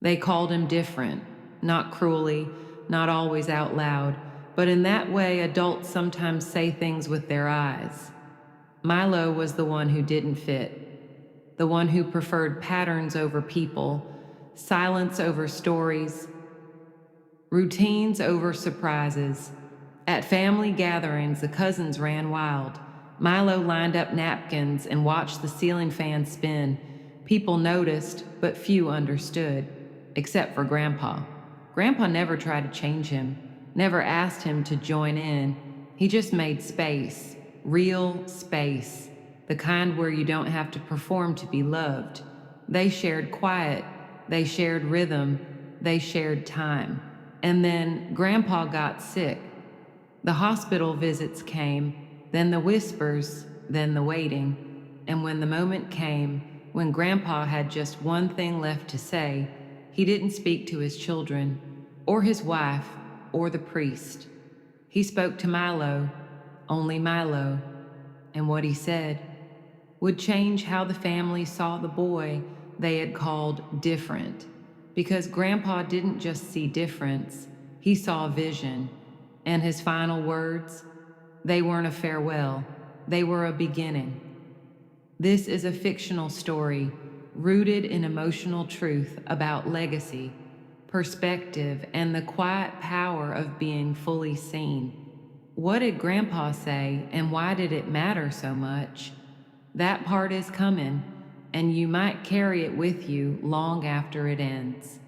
They called him different, not cruelly, not always out loud, but in that way adults sometimes say things with their eyes. Milo was the one who didn't fit, the one who preferred patterns over people, silence over stories, routines over surprises. At family gatherings, the cousins ran wild. Milo lined up napkins and watched the ceiling fan spin. People noticed, but few understood, except for Grandpa. Grandpa never tried to change him, never asked him to join in. He just made space, real space, the kind where you don't have to perform to be loved. They shared quiet, they shared rhythm, they shared time. And then Grandpa got sick. The hospital visits came, then the whispers, then the waiting. And when the moment came, when Grandpa had just one thing left to say, he didn't speak to his children, or his wife, or the priest. He spoke to Milo, only Milo, and what he said would change how the family saw the boy they had called different. Because Grandpa didn't just see difference, he saw vision. And his final words, they weren't a farewell, they were a beginning. This is a fictional story rooted in emotional truth about legacy, perspective, and the quiet power of being fully seen. What did Grandpa say, and why did it matter so much? That part is coming, and you might carry it with you long after it ends.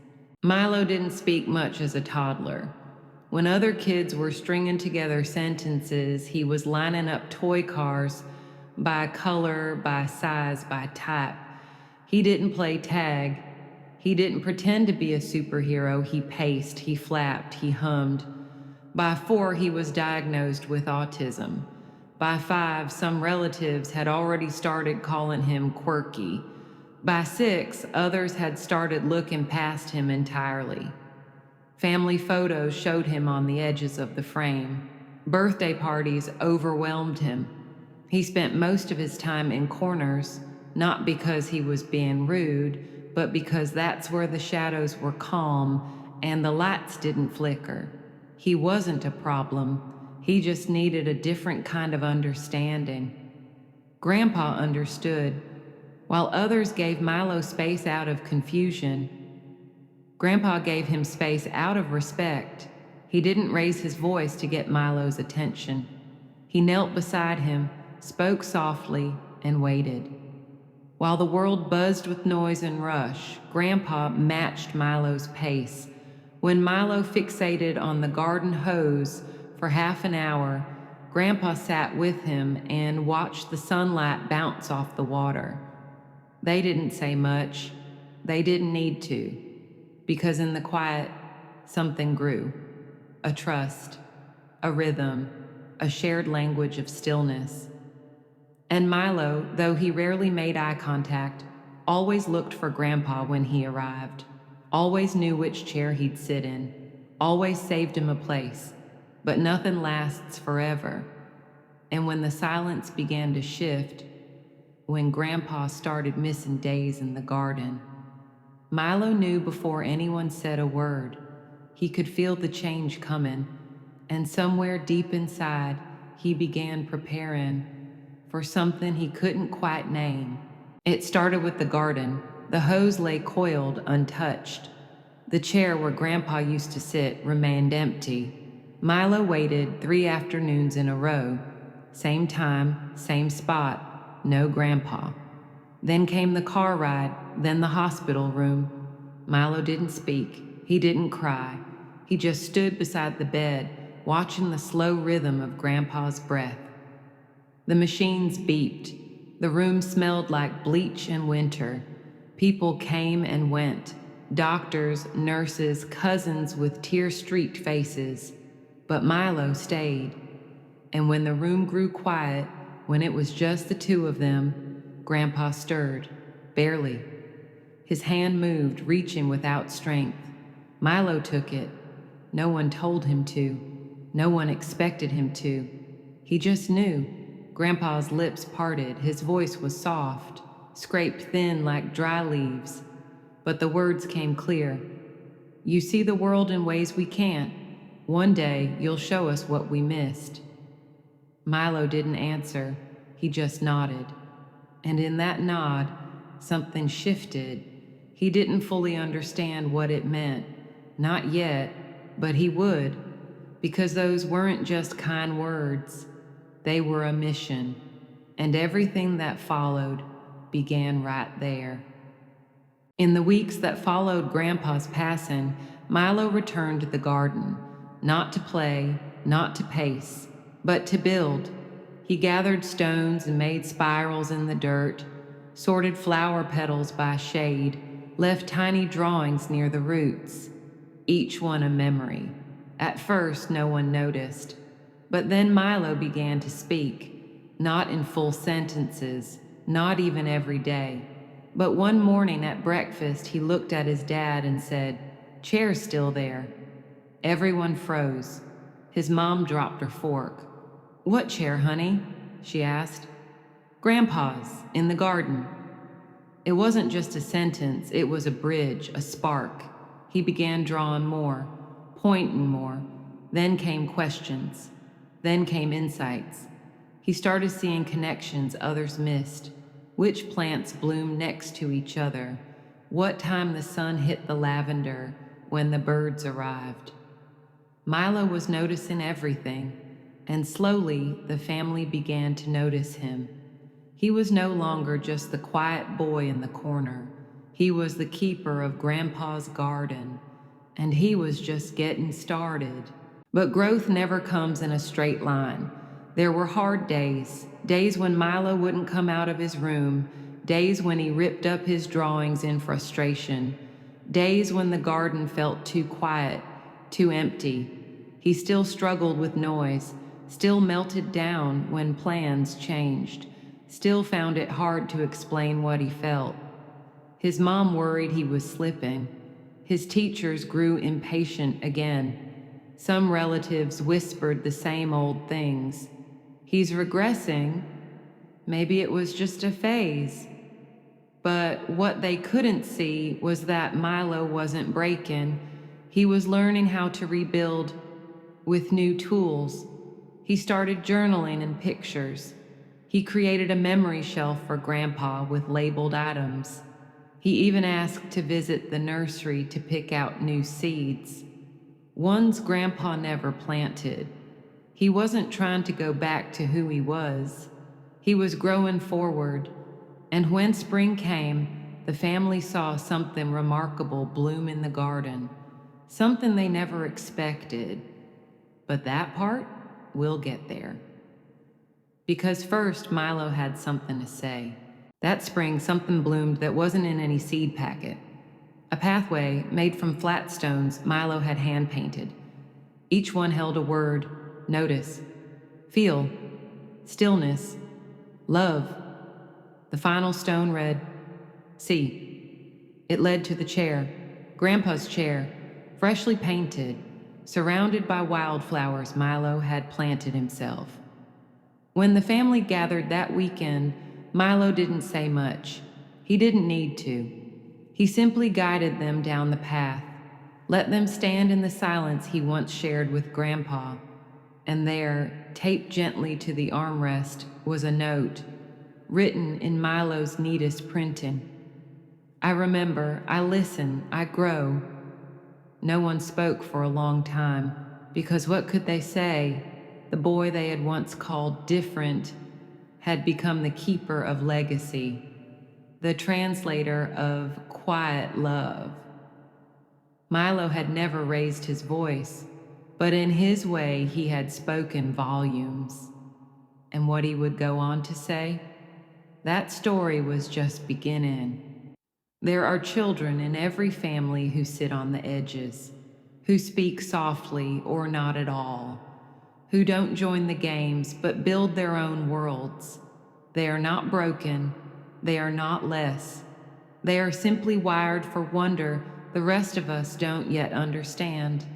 Milo didn't speak much as a toddler. When other kids were stringing together sentences, he was lining up toy cars by color, by size, by type. He didn't play tag. He didn't pretend to be a superhero. He paced, he flapped, he hummed. By 4, he was diagnosed with autism. By 5, some relatives had already started calling him quirky. By 6, others had started looking past him entirely. Family photos showed him on the edges of the frame. Birthday parties overwhelmed him. He spent most of his time in corners, not because he was being rude, but because that's where the shadows were calm and the lights didn't flicker. He wasn't a problem. He just needed a different kind of understanding. Grandpa understood. While others gave Milo space out of confusion, Grandpa gave him space out of respect. He didn't raise his voice to get Milo's attention. He knelt beside him, spoke softly, and waited. While the world buzzed with noise and rush, Grandpa matched Milo's pace. When Milo fixated on the garden hose for half an hour, Grandpa sat with him and watched the sunlight bounce off the water. They didn't say much. They didn't need to, because in the quiet, something grew. A trust, a rhythm, a shared language of stillness. And Milo, though he rarely made eye contact, always looked for Grandpa when he arrived, always knew which chair he'd sit in, always saved him a place. But nothing lasts forever. And when the silence began to shift, when Grandpa started missing days in the garden, Milo knew before anyone said a word. He could feel the change coming, and somewhere deep inside, he began preparing for something he couldn't quite name. It started with the garden. The hose lay coiled, untouched. The chair where Grandpa used to sit remained empty. Milo waited 3 afternoons in a row. Same time, same spot, no Grandpa. Then came the car ride, then the hospital room. Milo didn't speak. He didn't cry. He just stood beside the bed, watching the slow rhythm of Grandpa's breath. The machines beeped. The room smelled like bleach and winter. People came and went. Doctors, nurses, cousins with tear-streaked faces. But Milo stayed. And when the room grew quiet, when it was just the two of them, Grandpa stirred, barely. His hand moved, reaching without strength. Milo took it. No one told him to. No one expected him to. He just knew. Grandpa's lips parted. His voice was soft, scraped thin like dry leaves. But the words came clear. You see the world in ways we can't. One day you'll show us what we missed. Milo didn't answer, he just nodded. And in that nod, something shifted. He didn't fully understand what it meant. Not yet, but he would, because those weren't just kind words. They were a mission, and everything that followed began right there. In the weeks that followed Grandpa's passing, Milo returned to the garden, not to play, not to pace, but to build. He gathered stones and made spirals in the dirt, sorted flower petals by shade, left tiny drawings near the roots, each one a memory. At first, no one noticed, but then Milo began to speak, not in full sentences, not even every day. But one morning at breakfast, he looked at his dad and said, "Chair's still there." Everyone froze. His mom dropped her fork. "What chair, honey?" she asked. "Grandpa's, in the garden." It wasn't just a sentence, it was a bridge, a spark. He began drawing more, pointing more. Then came questions. Then came insights. He started seeing connections others missed. Which plants bloomed next to each other? What time the sun hit the lavender when the birds arrived? Milo was noticing everything, and slowly the family began to notice him. He was no longer just the quiet boy in the corner. He was the keeper of Grandpa's garden, and he was just getting started. But growth never comes in a straight line. There were hard days, days when Milo wouldn't come out of his room, days when he ripped up his drawings in frustration, days when the garden felt too quiet, too empty. He still struggled with noise, still melted down when plans changed, still found it hard to explain what he felt. His mom worried he was slipping. His teachers grew impatient again. Some relatives whispered the same old things. He's regressing. Maybe it was just a phase. But what they couldn't see was that Milo wasn't breaking. He was learning how to rebuild with new tools. He started journaling and pictures. He created a memory shelf for Grandpa with labeled items. He even asked to visit the nursery to pick out new seeds, ones Grandpa never planted. He wasn't trying to go back to who he was. He was growing forward. And when spring came, the family saw something remarkable bloom in the garden, something they never expected. But that part, we'll get there. Because first, Milo had something to say. That spring, something bloomed that wasn't in any seed packet. A pathway made from flat stones Milo had hand-painted. Each one held a word: notice, feel, stillness, love. The final stone read, see. It led to the chair, Grandpa's chair, freshly painted, surrounded by wildflowers Milo had planted himself. When the family gathered that weekend, Milo didn't say much. He didn't need to. He simply guided them down the path, let them stand in the silence he once shared with Grandpa. And there, taped gently to the armrest, was a note, written in Milo's neatest printing. I remember, I listen, I grow. No one spoke for a long time, because what could they say? The boy they had once called different had become the keeper of legacy, the translator of quiet love. Milo had never raised his voice, but in his way he had spoken volumes. And what he would go on to say? That story was just beginning. There are children in every family who sit on the edges, who speak softly or not at all, who don't join the games but build their own worlds. They are not broken, they are not less. They are simply wired for wonder the rest of us don't yet understand.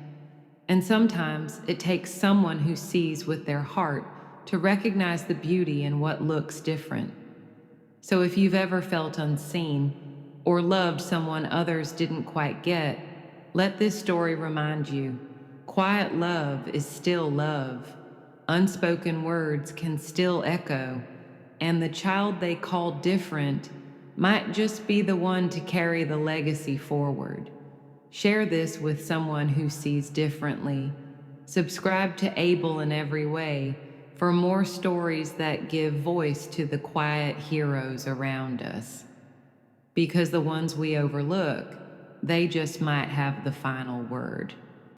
And sometimes it takes someone who sees with their heart to recognize the beauty in what looks different. So if you've ever felt unseen, or loved someone others didn't quite get, let this story remind you quiet love is still love. Unspoken words can still echo, and the child they call different might just be the one to carry the legacy forward. Share this with someone who sees differently. Subscribe to Able in every way for more stories that give voice to the quiet heroes around us. Because the ones we overlook, they just might have the final word.